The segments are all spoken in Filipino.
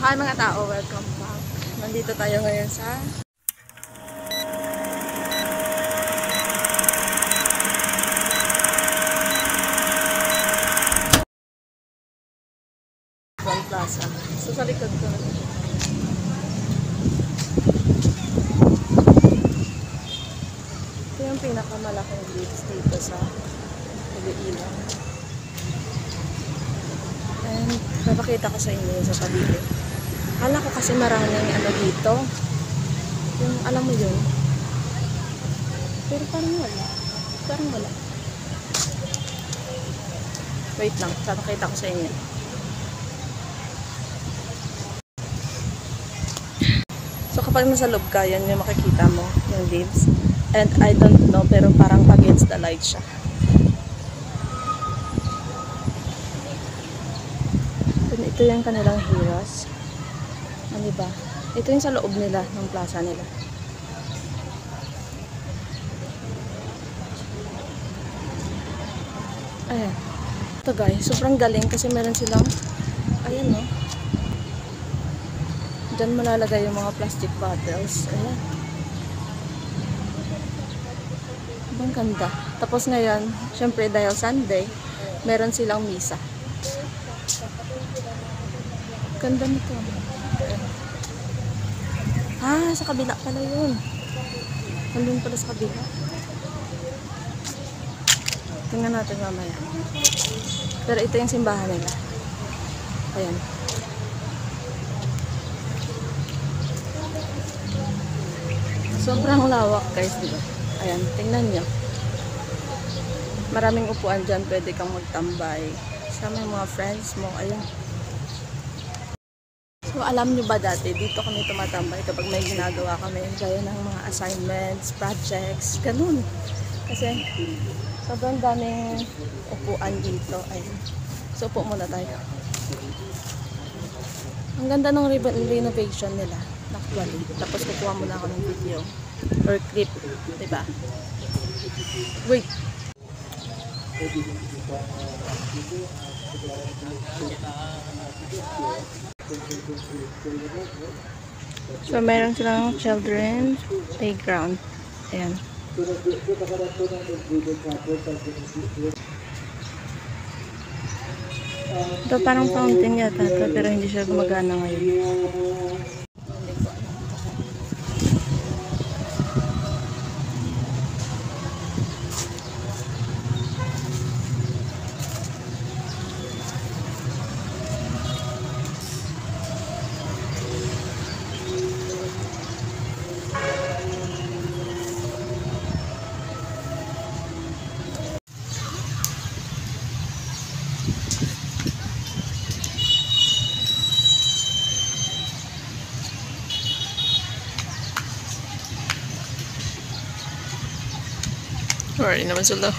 Hi mga tao, welcome back. Nandito tayo ngayon sa Grand Plaza. So sa likod ko na. Ito yung pinakamalaking lips dito sa Iloilo. And papakita ko sa inyo sa paligid. Akala ko kasi maraming ano dito. Yung alam mo yun. Pero parang wala. Parang wala. Wait lang, papakita ko sa inyo. So kapag nasa loob ka, yan yung makikita mo, yung leaves. And I don't know, pero parang against the light siya. Ito yung kanilang heroes. Ano ba? Ito yung sa loob nila, ng plaza nila. Ayan. Ito guys, sobrang galing kasi meron silang, ayan no. Diyan malalagay yung mga plastic bottles. Ayan. Ang ganda. Tapos ngayon, syempre dahil Sunday, meron silang misa. Ganda nito. Ah, sa kabila pala yun. Nandun pala sa kabila. Tingnan natin mamaya. Pero ito yung simbahan nila. Ayan. Sobrang lawak guys, diba? Ayan, tingnan nyo. Maraming upuan dyan. Pwede kang magtambay. Sama yung mga friends mo. Ayan. So, alam nyo ba dati, dito kami tumatambay kapag may ginagawa kami, gaya ng mga assignments, projects, ganun. Kasi, sobrang daming upuan dito. Ayun. So, upo muna tayo. Ang ganda ng renovation nila, actually. Tapos, kukuha muna ako ng video or clip, diba? Wait! So, meron silang children's playground. Ayan. Ito parang fountain yata ito, pero hindi siya gumagana ngayon. Sorry naman sila.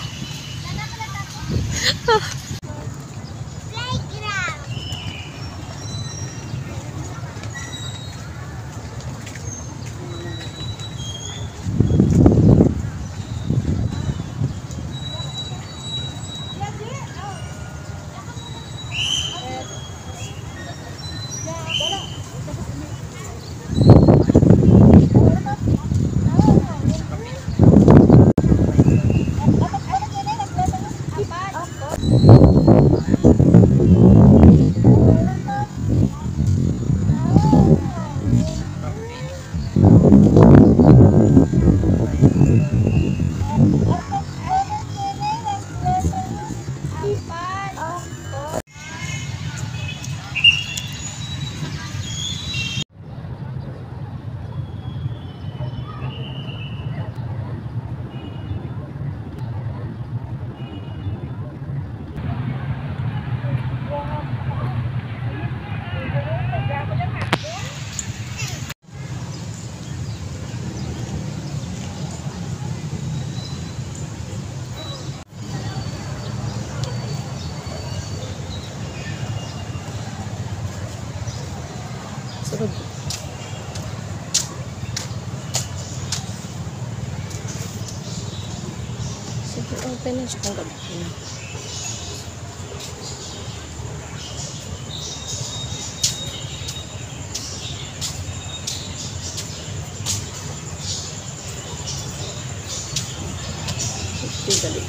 Super open na siya kung gabi.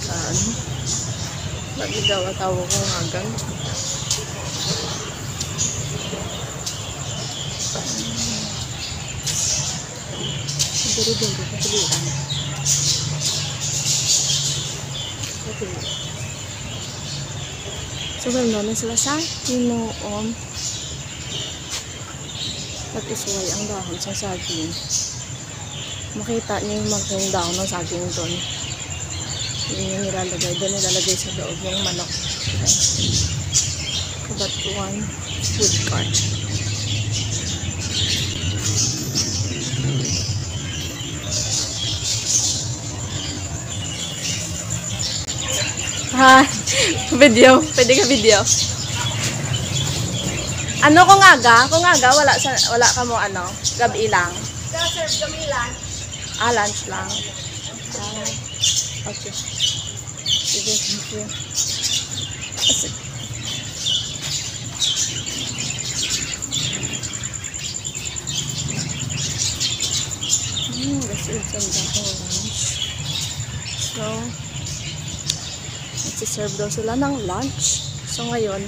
Kan. Magigawa tawo ko ngagan. Duro-duro kapilian. So, naman sila sa Hinoon. At isuway ang dahon sa saging. Makita niyo yung maging dahon ng saging doon. Yun yung nilalagay. Doon nilalagay sa loob yung manok. Kabatuan food cart. Ha, video. Pwede ka video. Ano kung aga? Kung aga, wala ka mo ano? Gabi lang. Serve kami lunch. Lunch lang. Okay. Sige, thank you. Kasi, kasi ganda ko lunch. So, nagsiserve daw sila ng lunch. So, ngayon,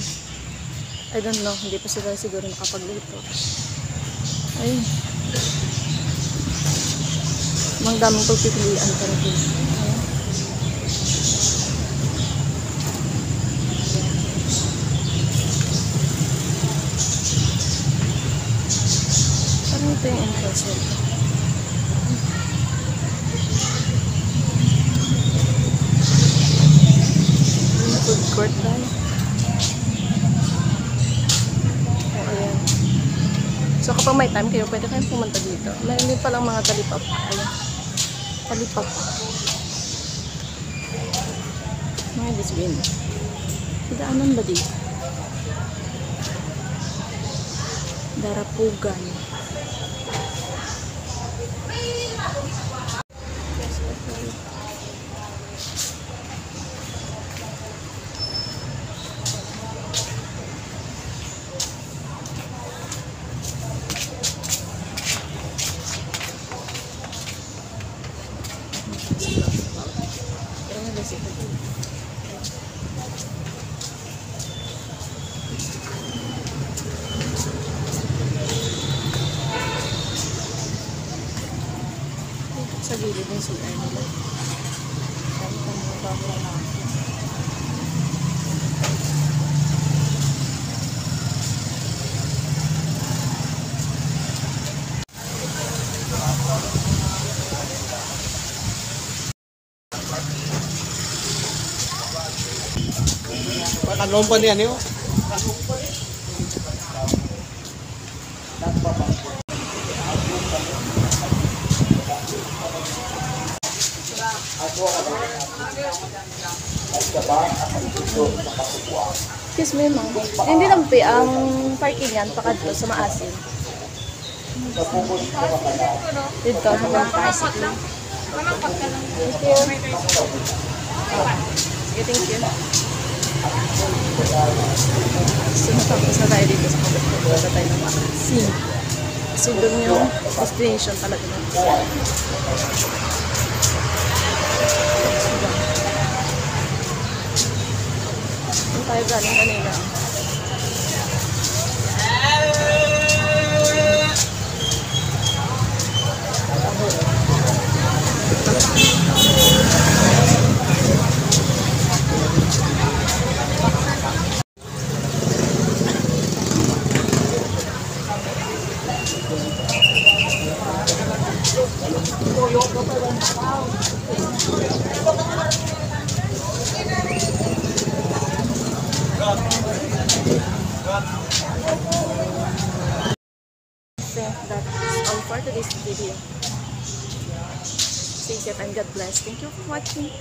I don't know, hindi pa sila siguro nakapagluto. Ay. Mang daming pagpipilian pa rin dito. Parang ito yung entrance nito. Yung food court dahil. So kapag may time kayo, pwede kayong pumunta dito. Mayroon din palang mga talipap. Ayan. Talipap. Mga diswin. Daanan ba dito? Darapugan. Sa gilid ng CR nila. Kami kami babla na. Taglong pa niyan yun. Excuse me, ma'am. Hindi lang po ang parking yan, pakadto sa maasin. Dito, sa mga tricycle. Thank you. Sige, thank you. So, natapos na tayo dito sa Kabutko. Punta tayo ng maasin. Kasi doon yung destination talaga natin. Tayo galing kanina. That's all for today's video. Stay safe and God bless. Thank you for watching.